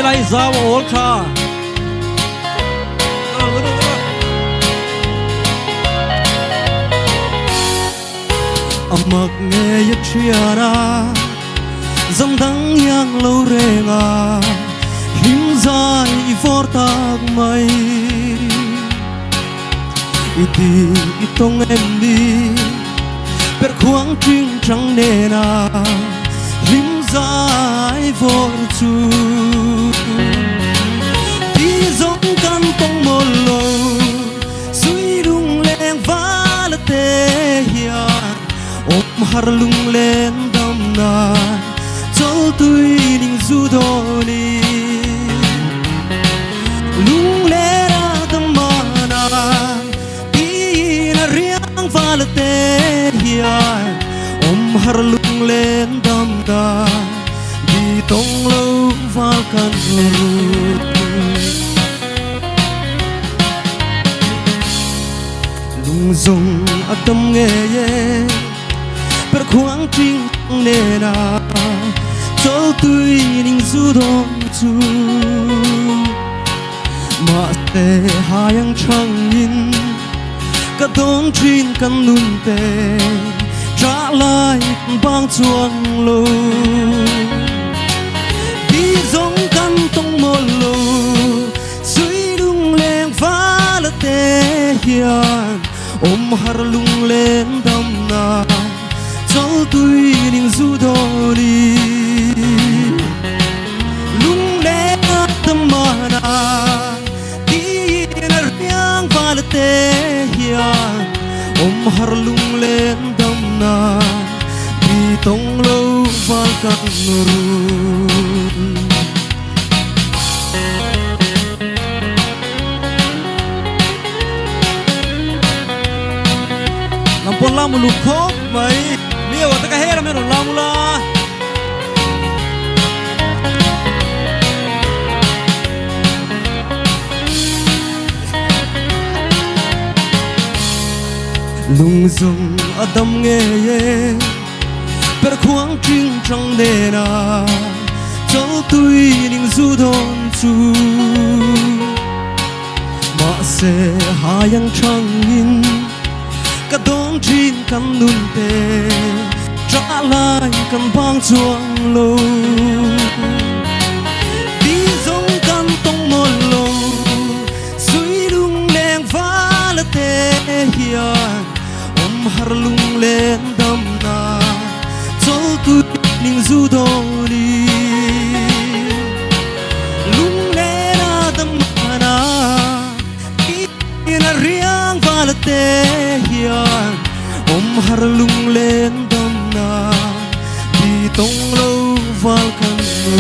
lai zaw ol kha amak nge ya chiara zam dang yang lo renga him zai vortak mai iti itong em đi per khuang trinh trăng nè na him zai vor chu đi giống căn tông một lô suy đung leng va la te hian ôm har lung lên đam na châu tui ding du do ni lung le ra đam na đi na riang va la te hian ôm har lung lên đam na đi tông lâu va kan ru lung zong adam nghe ye per khuang trinh nè na châu tui ding du don chu ma te hayang chang in ka don trin kan nun te tra lai bang chuang lo đi giống căn tông một lô suy đung leng va la te hian ôm har lung lên đam na châu tui ding du do đi lung le tâm na đi na riang va la te hian ôm har lung lên đam na đi tông lâu va kan ru lampon lamu lukhop mai liu ta ka hera mero lamula lung zong adam nghe ye per khuang trinh trăng nè na châu tui ding du don chu ma se hayang chang in ka don trin kan nun te tra lai kan bang chuang lo đi giống kan tông một lô suy lung leng va la te hian ôm har lung lên đam na châu tui ding du do đi lung le na đam na đi na riang va la te hian ôm har lung lên đam na đi tông lâu val kan ru.